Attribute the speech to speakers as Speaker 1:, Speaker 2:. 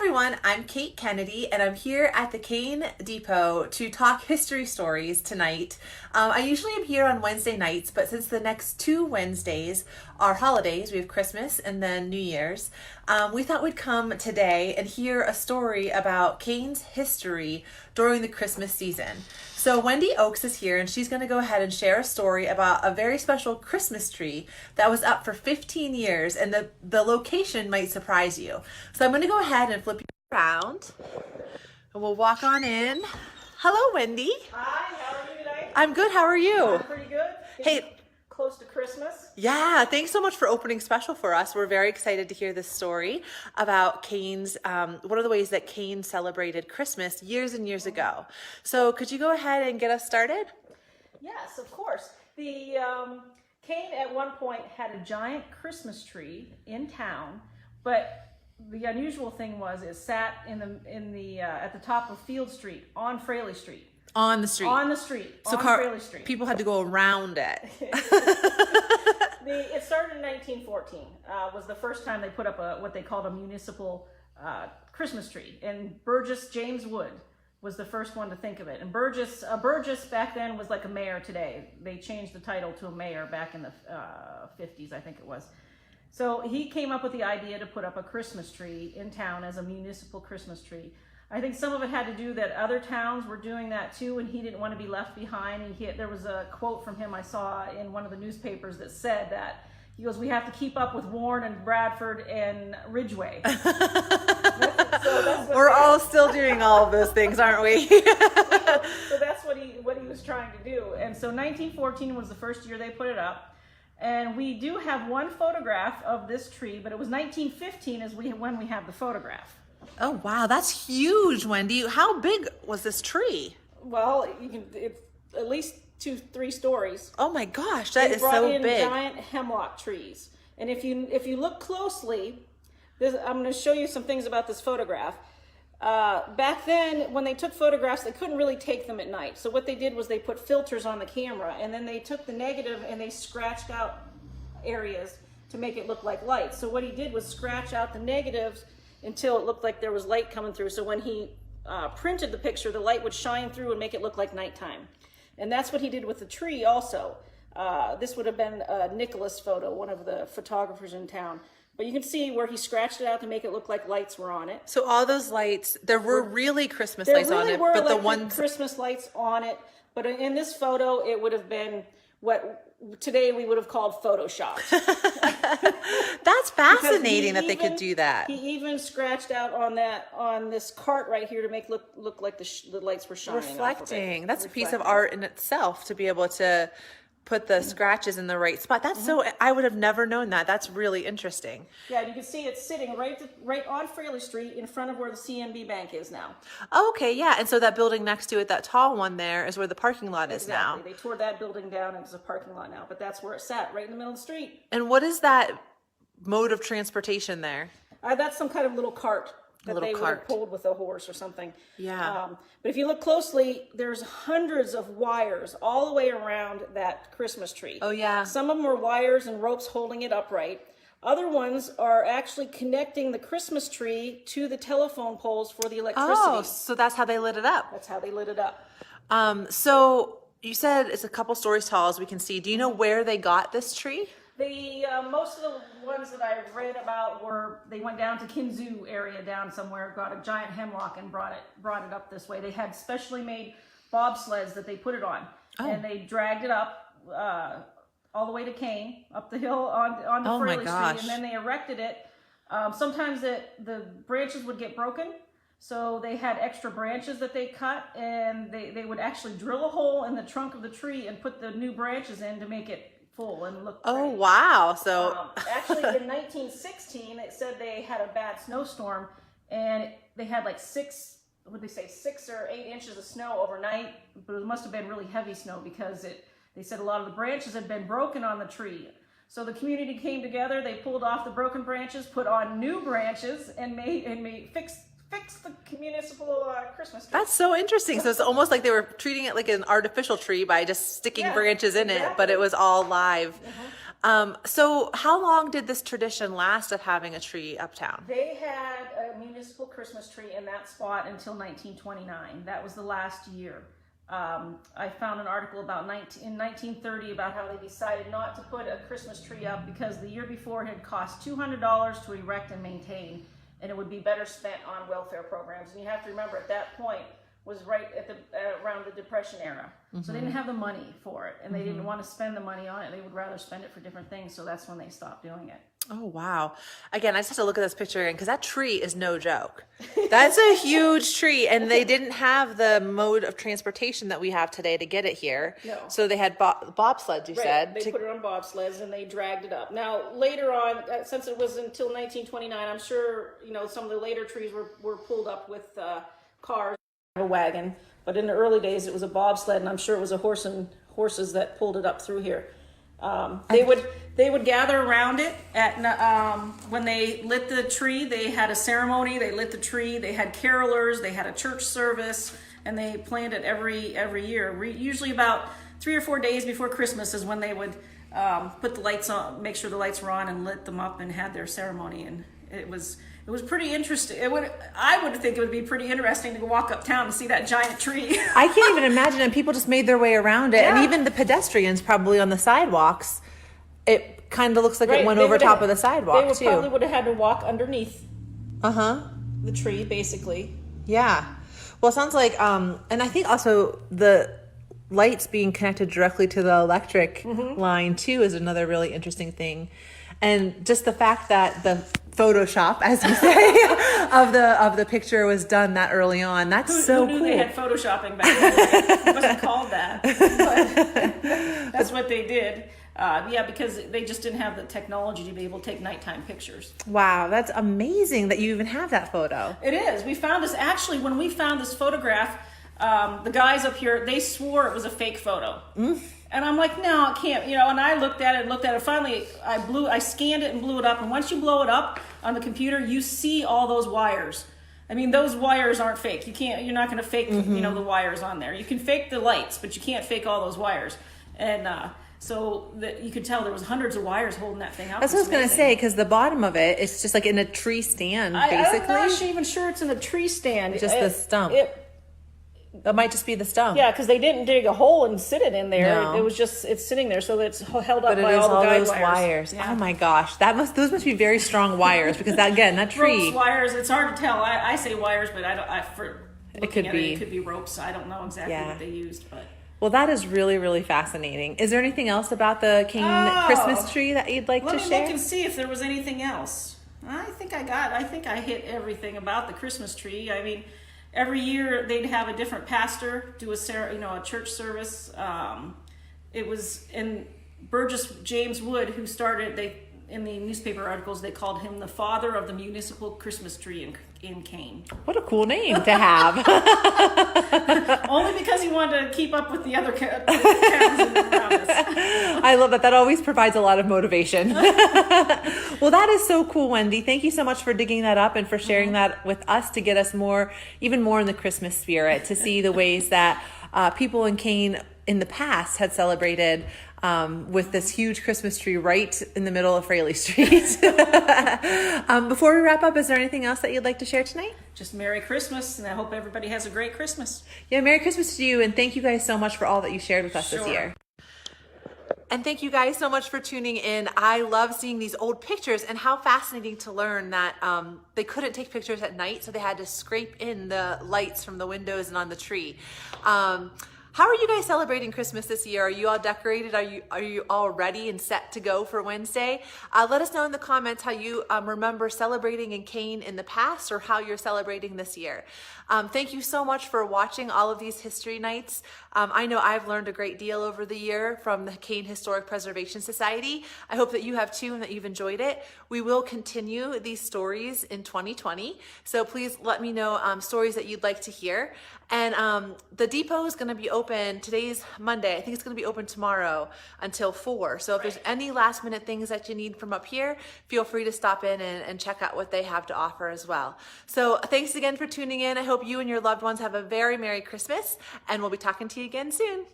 Speaker 1: everyone, I'm Kate Kennedy and I'm here at the Kane Depot to talk history stories tonight. I usually am here on Wednesday nights, but since the next two Wednesdays are holidays, we have Christmas and then New Year's, we thought we'd come today and hear a story about Kane's history during the Christmas season. So Wendy Oakes is here and she's going to go ahead and share a story about a very special Christmas tree that was up for 15 years, and the location might surprise you. So I'm going to go ahead and flip you around and we'll walk on in. Hello, Wendy.
Speaker 2: Hi, how are you today?
Speaker 1: I'm good. How are you?
Speaker 2: I'm pretty good.
Speaker 1: Hey.
Speaker 2: Close to Christmas.
Speaker 1: Yeah, thanks so much for opening special for us. We're very excited to hear this story about Kane's, one of the ways that Kane celebrated Christmas years and years ago. So could you go ahead and get us started?
Speaker 2: Yes, of course. The Kane at one point had a giant Christmas tree in town, but the unusual thing was it sat at the top of Field Street on Fraley Street.
Speaker 1: On the street.
Speaker 2: On the street.
Speaker 1: So
Speaker 2: on Fraley Street.
Speaker 1: People had to go around it.
Speaker 2: It started in 1914. Was the first time they put up what they called a municipal Christmas tree. And Burgess James Wood was the first one to think of it. And Burgess back then was like a mayor today. They changed the title to a mayor back in the 50s, I think it was. So he came up with the idea to put up a Christmas tree in town as a municipal Christmas tree. I think some of it had to do that other towns were doing that too, and he didn't want to be left behind. And there was a quote from him I saw in one of the newspapers that said that, he goes, "We have to keep up with Warren and Bradford and Ridgeway."
Speaker 1: We're all still doing all of those things, aren't we?
Speaker 2: So that's what he was trying to do. And so 1914 was the first year they put it up. And we do have one photograph of this tree, but it was 1915 when we have the photograph.
Speaker 1: Oh, wow. That's huge, Wendy. How big was this tree?
Speaker 2: Well, it's at least 2-3 stories.
Speaker 1: Oh my gosh, that is so big.
Speaker 2: They brought in giant hemlock trees. And if you look closely, I'm going to show you some things about this photograph. Back then, when they took photographs, they couldn't really take them at night. So what they did was they put filters on the camera, and then they took the negative and they scratched out areas to make it look like light. So what he did was scratch out the negatives until it looked like there was light coming through. So when he printed the picture, the light would shine through and make it look like nighttime. And that's what he did with the tree also. This would have been a Nicholas photo, one of the photographers in town. But you can see where he scratched it out to make it look like lights were on it.
Speaker 1: So all those lights, there were really Christmas lights on it, but the ones
Speaker 2: Christmas lights on it. But in this photo, it would have been what today we would have called Photoshop.
Speaker 1: That's fascinating that they could do that.
Speaker 2: He even scratched out on this cart right here to make look like the lights were shining.
Speaker 1: Reflecting. That's a piece of art in itself to be able to put the scratches in the right spot. That's so, I would have never known that. That's really interesting.
Speaker 2: Yeah, you can see it's sitting right on Fraley Street in front of where the CNB Bank is now.
Speaker 1: Okay, yeah. And so that building next to it, that tall one there, is where the parking lot is now.
Speaker 2: Exactly. They tore that building down and it's a parking lot now, but that's where it sat, right in the middle of the street.
Speaker 1: And what is that mode of transportation there?
Speaker 2: That's some kind of little cart that they would have pulled with a horse or something.
Speaker 1: Yeah.
Speaker 2: But if you look closely, there's hundreds of wires all the way around that Christmas tree.
Speaker 1: Oh, yeah.
Speaker 2: Some of them are wires and ropes holding it upright. Other ones are actually connecting the Christmas tree to the telephone poles for the electricity.
Speaker 1: Oh, so that's how they lit it up.
Speaker 2: That's how they lit it up.
Speaker 1: So you said it's a couple stories tall, as we can see. Do you know where they got this tree?
Speaker 2: Most of the ones that I've read about they went down to Kinzoo area down somewhere, got a giant hemlock and brought it up this way. They had specially made bobsleds that they put it on, and they dragged it up all the way to Kane, up the hill on the Fraley Street, and then they erected it. Sometimes the branches would get broken, so they had extra branches that they cut, and they would actually drill a hole in the trunk of the tree and put the new branches in to make it full and look pretty.
Speaker 1: Oh, wow. So
Speaker 2: actually in 1916 it said they had a bad snowstorm and they had like 6 or 8 inches of snow overnight, but it must have been really heavy snow because they said a lot of the branches had been broken on the tree. So the community came together, they pulled off the broken branches, put on new branches, and fixed the municipal Christmas tree.
Speaker 1: That's so interesting. So it's almost like they were treating it like an artificial tree by just sticking branches in it, but it was all live. So how long did this tradition last of having a tree uptown?
Speaker 2: They had a municipal Christmas tree in that spot until 1929. That was the last year. I found an article about in 1930 about how they decided not to put a Christmas tree up because the year before it had cost $200 to erect and maintain, and it would be better spent on welfare programs. And you have to remember, at that point was right at the around the Depression era, so they didn't have the money for it, and they didn't want to spend the money on it. They would rather spend it for different things. So that's when they stopped doing it.
Speaker 1: Oh, wow. Again, I just have to look at this picture again because that tree is no joke. That's a huge tree, and they didn't have the mode of transportation that we have today to get it here.
Speaker 2: No.
Speaker 1: So they had bobsleds, you said.
Speaker 2: They put it on bobsleds and they dragged it up. Now, later on, since it was until 1929, I'm sure, some of the later trees were pulled up with cars, a wagon. But in the early days, it was a bobsled, and I'm sure it was horses that pulled it up through here. They would gather around it when they lit the tree. They had a ceremony. They lit the tree. They had carolers. They had a church service, and they planned it every year. Usually about 3 or 4 days before Christmas is when they would put the lights on, make sure the lights were on, and lit them up and had their ceremony. And it was pretty interesting. I would think it would be pretty interesting to walk uptown and see that giant tree.
Speaker 1: I can't even imagine. And people just made their way around it. Yeah. And even the pedestrians probably on the sidewalks, it kind of looks like it went over top of the sidewalk too. They
Speaker 2: probably would have had to walk underneath the tree, basically.
Speaker 1: Yeah. Well, it sounds like, and I think also the lights being connected directly to the electric line too is another really interesting thing. And just the fact that the Photoshop, as you say, of the picture was done that early on. That's so cool.
Speaker 2: Who knew they had Photoshopping back then? It wasn't called that, but that's what they did. Because they just didn't have the technology to be able to take nighttime pictures.
Speaker 1: Wow, that's amazing that you even have that photo.
Speaker 2: It is. We found this, actually, when we found this photograph, the guys up here, they swore it was a fake photo. And I'm like, no, it can't, and I looked at it. Finally, I scanned it and blew it up. And once you blow it up on the computer, you see all those wires. I mean, those wires aren't fake. You're not going to fake, the wires on there. You can fake the lights, but you can't fake all those wires. And so that you could tell there was hundreds of wires holding that thing up.
Speaker 1: That's what I was going to say, because the bottom of it, it's just like in a tree stand, basically.
Speaker 2: I'm not even sure it's in a tree stand.
Speaker 1: Just the stump. That might just be the stump.
Speaker 2: Yeah, because they didn't dig a hole and sit it in there.
Speaker 1: No.
Speaker 2: It was just, it's sitting there, so it's held up by all the guide wires.
Speaker 1: Yeah. Oh my gosh, those must be very strong wires, because that tree.
Speaker 2: Ropes, wires, it's hard to tell. I say wires, but it could be ropes. I don't know exactly what they used, but.
Speaker 1: Well, that is really, really fascinating. Is there anything else about the Kane Christmas tree that you'd like to share?
Speaker 2: Let me look and see if there was anything else. I think I hit everything about the Christmas tree. I mean, every year they'd have a different pastor do a church service. It was in Burgess James Wood who started. In the newspaper articles, they called him the father of the municipal Christmas tree in Kane.
Speaker 1: What a cool name to have.
Speaker 2: Only because he wanted to keep up with the other towns around us.
Speaker 1: I love that. That always provides a lot of motivation. Well, that is so cool, Wendy. Thank you so much for digging that up and for sharing that with us to get us even more in the Christmas spirit, to see the ways that people in Kane in the past had celebrated with this huge Christmas tree right in the middle of Fraley Street. Before we wrap up, is there anything else that you'd like to share tonight?
Speaker 2: Just Merry Christmas, and I hope everybody has a great Christmas.
Speaker 1: Yeah, Merry Christmas to you, and thank you guys so much for all that you shared with us this year. And thank you guys so much for tuning in. I love seeing these old pictures, and how fascinating to learn that they couldn't take pictures at night, so they had to scrape in the lights from the windows and on the tree. How are you guys celebrating Christmas this year? Are you all decorated? Are you all ready and set to go for Wednesday? Let us know in the comments how you remember celebrating in Kane in the past, or how you're celebrating this year. Thank you so much for watching all of these history nights. I know I've learned a great deal over the year from the Kane Historic Preservation Society. I hope that you have too, and that you've enjoyed it. We will continue these stories in 2020, so please let me know stories that you'd like to hear. And the depot is going to be open. Today's Monday. I think it's going to be open tomorrow until 4. So if there's any last minute things that you need from up here, feel free to stop in and check out what they have to offer as well. So thanks again for tuning in. I hope you and your loved ones have a very Merry Christmas, and we'll be talking to you again soon.